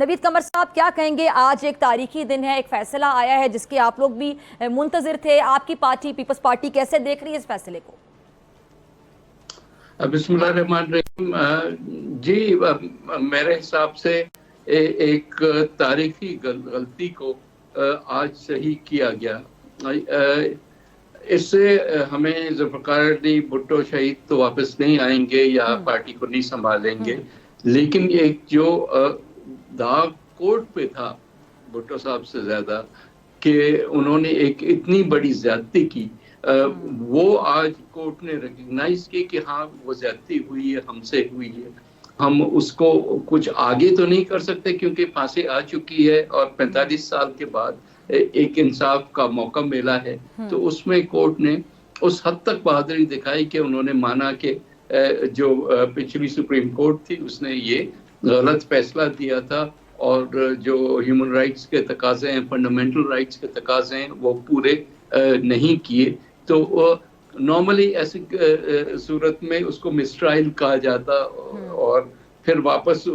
نوید قمر صاحب کیا کہیں گے؟ آج ایک تاریخی دن ہے، ایک فیصلہ آیا ہے جس کے آپ لوگ بھی منتظر تھے. آپ کی پارٹی پیپلز پارٹی کیسے دیکھ رہی ہے اس فیصلے کو؟ بسم اللہ الرحمن الرحیم. جی میرے حساب سے ایک تاریخی غلطی کو آج صحیح کیا گیا. اس سے ہمیں ذوالفقار علی بھٹو شہید تو واپس نہیں آئیں گے یا پارٹی کو نہیں سنبھالیں گے، لیکن ایک جو داغ کورٹ پہ تھا بھٹو صاحب سے زیادہ کہ انہوں نے ایک اتنی بڑی زیادتی کی، وہ آج کورٹ نے ریکگنائز کی کہ ہاں وہ زیادتی ہوئی ہے، ہم سے ہوئی ہے. ہم اس کو کچھ آگے تو نہیں کر سکتے کیونکہ پھانسی آ چکی ہے اور 45 سال کے بعد ایک انصاف کا موقع ملا ہے. تو اس میں کورٹ نے اس حد تک بہادری دکھائی کہ انہوں نے مانا کہ جو پچھلی سپریم کورٹ تھی اس نے یہ غلط فیصلہ دیا تھا اور جو ہیومن رائٹس کے تقاضے ہیں، فنڈامنٹل رائٹس کے تقاضے ہیں، وہ پورے نہیں کیے. تو نارملی ایسی صورت میں اس کو مسٹرائل کہا جاتا اور پھر واپس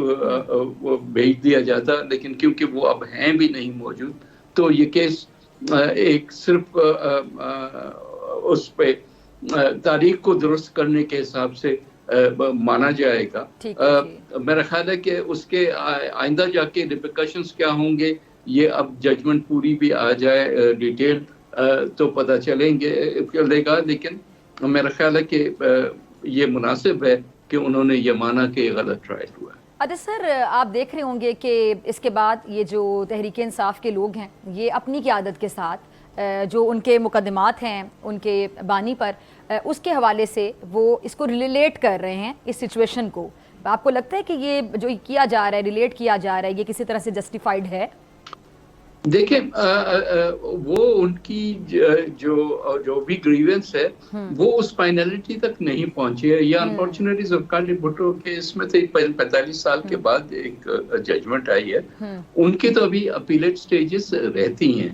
بھیج دیا جاتا، لیکن کیونکہ وہ اب ہیں بھی نہیں موجود تو یہ کیس ایک صرف اس پہ تاریخ کو درست کرنے کے حساب سے مانا جائے گا. میرا خیال ہے کہ اس کے آئندہ جا کے ریپیکشنز کیا ہوں گے یہ اب ججمنٹ پوری بھی آ جائے ڈیٹیل تو پتہ چلے گا، لیکن میرا خیال ہے کہ یہ مناسب ہے کہ انہوں نے یہ مانا کہ غلط ٹرائل ہوا ہے. اچھا سر، آپ دیکھ رہے ہوں گے کہ اس کے بعد یہ جو تحریک انصاف کے لوگ ہیں یہ اپنی قیادت کے ساتھ جو ان کے مقدمات ہیں ان کے بانی پر، اس کے حوالے سے وہ اس کو ریلیٹ کر رہے ہیں اس سچویشن کو. آپ کو لگتا ہے کہ یہ جو کیا جا رہا ہے، ریلیٹ کیا جا رہا ہے، یہ کسی طرح سے جسٹیفائڈ ہے؟ دیکھیں وہ ان کی جو بھی گریونس ہے وہ اس فائنلٹی تک نہیں پہنچی ہے. یہ انفارچونیٹلی ذوالفقار علی بھٹو کے اس میں سے 45 سال کے بعد ایک ججمنٹ آئی ہے. ان کی تو ابھی اپیلیٹ سٹیجز رہتی ہیں.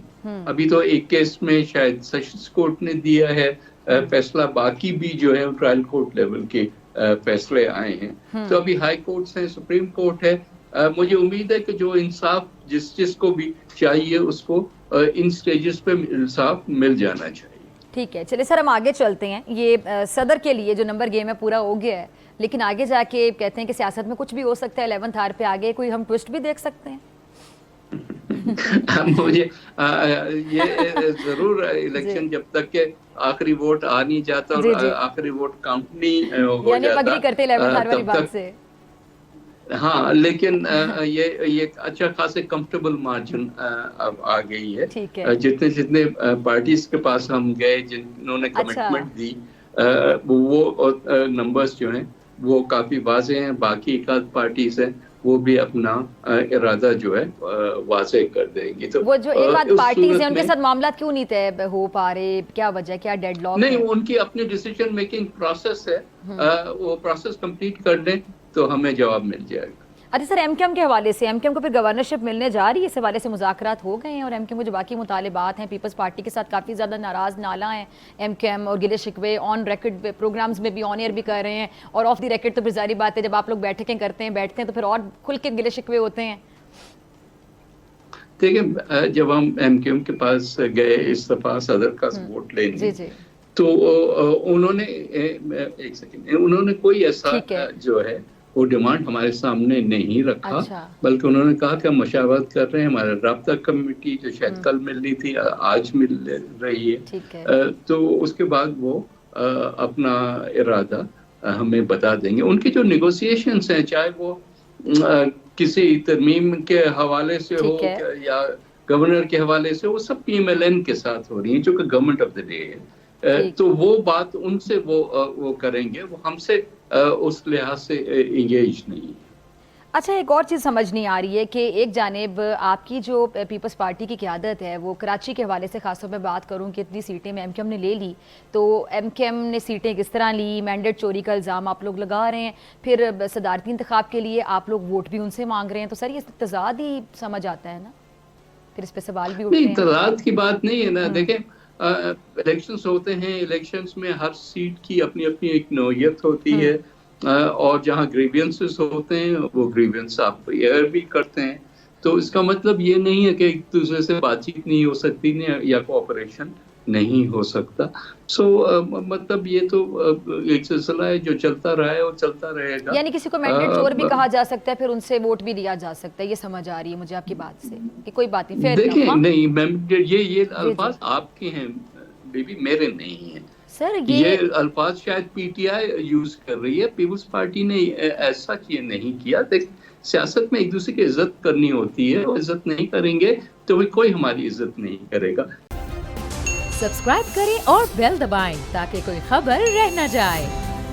ابھی تو ایک کیس میں شاید سیشنز کورٹ نے دیا ہے فیصلہ، باقی بھی جو ہے ٹرائل کورٹ لیول کے فیصلے آئے ہیں. تو ابھی ہائی کورٹس ہیں، سپریم کورٹ ہے. مجھے امید ہے کہ جو انصاف جس کو بھی چاہیے اس کو ان سٹیجز پہ انصاف مل جانا چاہیے. ٹھیک ہے، چلے سر ہم آگے چلتے ہیں. یہ صدر کے لیے جو نمبر گیم ہے پورا ہو گیا ہے، لیکن آگے جا کے کہتے ہیں کہ سیاست میں کچھ بھی ہو سکتا ہے. 11th آر پہ آگے کوئی ہم ٹوسٹ بھی دیکھ سکتے ہیں؟ مجھے یہ ضرور الیکشن جب تک کہ آخری ووٹ آ نہیں جاتا اور آخری ووٹ کاؤنٹ نہیں ہو یعنی اگری کرتے 11th آر والی بات سے. ہاں، لیکن یہ اچھا خاصے کمفرٹیبل مارجن اب آ گئی ہے. جتنے پارٹیز کے پاس ہم گئے جنہوں نے کمٹمنٹ دی وہ نمبرز جو ہیں وہ کافی واضح ہیں. باقی ایک آدھ پارٹیز ہیں وہ بھی اپنا ارادہ جو ہے واضح کر دیں گی. تو وہ جو ایک آدھ پارٹیز ہیں ان کے ساتھ معاملات کیوں نہیں طے ہو پا رہے؟ کیا وجہ، کیا ڈیڈ لاک ہے؟ نہیں، ان کی اپنی ڈیسیجن میکنگ پروسیس ہے، وہ پروسیس کمپلیٹ کر دیں تو ہمیں جواب مل جائے گا. اچھا سر، ایم کیو ایم کے حوالے سے، ایم کیو ایم کو پھر گورنرشپ ملنے جا رہی ہے، اس حوالے سے مذاکرات ہو گئے ہیں اور ایم کیو ایم کو جو باقی مطالبات ہیں پیپلز پارٹی کے ساتھ کافی زیادہ ناراض نالاں ہیں ایم کیو ایم، اور گلے شکوے آن ریکارڈ پروگرامز میں بھی آن ایئر بھی کر رہے ہیں اور آف دی ریکارڈ تو پھر ظاہری بات ہے جب آپ لوگ بیٹھتے ہیں تو پھر اور کھل کے گلے شکوے ہوتے ہیں. دیکھیں جب ہم ایم کیو ایم کے پاس گئے اس دفعہ صدر کا ووٹ لینے تو انہوں نے کوئی ایسا جو ہے وہ ڈیمانڈ ہمارے سامنے نہیں رکھا، بلکہ انہوں نے کہا کہ ہم مشاورت کر رہے ہیں. ہمارا رابطہ کمیٹی جو شاید کل مل رہی تھی آج مل رہی ہے، تو اس کے بعد وہ اپنا ارادہ ہمیں بتا دیں گے. ان کی جو نیگوسیشنز ہیں چاہے وہ کسی ترمیم کے حوالے سے ہو یا گورنر کے حوالے سے، وہ سب پی ایم ایل این کے ساتھ ہو رہی ہیں جو کہ گورنمنٹ آف دا ڈے ہے. تو وہ بات ان سے وہ کریں گے، وہ ہم سے اس لحاظ سے انگیج نہیں. اچھا ایک اور چیز سمجھ نہیں آ رہی ہے کہ ایک جانب آپ کی جو پیپلز پارٹی کی قیادت ہے وہ کراچی کے حوالے سے خاص طور پہ بات کروں کہ اتنی سیٹیں میں ایم کیو ایم نے لے لی، تو ایم کیو ایم نے سیٹیں کس طرح لی، مینڈیٹ چوری کا الزام آپ لوگ لگا رہے ہیں، پھر صدارتی انتخاب کے لیے آپ لوگ ووٹ بھی ان سے مانگ رہے ہیں. تو سر یہ تضاد ہی سمجھ آتا ہے نا، پھر اس پہ سوال بھی اٹھتے ہیں. نہیں، تضاد کی بات نہیں ہے نا. دیکھیں الیکشنز ہوتے ہیں، الیکشنز میں ہر سیٹ کی اپنی اپنی ایک نوعیت ہوتی ہے اور جہاں گریوینسز ہوتے ہیں وہ گریوینس آپ ایئر بھی کرتے ہیں. تو اس کا مطلب یہ نہیں ہے کہ ایک دوسرے سے بات چیت نہیں ہو سکتی یا کوآپریشن نہیں ہو سکتا. سو مطلب یہ تو ایک سلسلہ ہے جو چلتا رہا ہے اور چلتا رہے گا. یعنی کسی کو مینڈیٹ چور بھی کہا جا سکتا ہے، پھر ان سے ووٹ بھی لیا جا سکتا ہے، یہ سمجھ آ رہی ہے مجھے آپ کی بات سے کہ کوئی بات نہیں. دیکھیں نہیں یہ الفاظ آپ کے ہیں بی بی، میرے نہیں ہیں سر. یہ الفاظ شاید پی ٹی آئی یوز کر رہی ہے، پیپلز پارٹی نے ایسا یہ نہیں کیا. سیاست میں ایک دوسرے کی عزت کرنی ہوتی ہے، اور عزت نہیں کریں گے تو کوئی ہماری عزت نہیں کرے گا. سبسکرائب کریں اور بیل دبائیں تاکہ کوئی خبر رہ نہ جائے.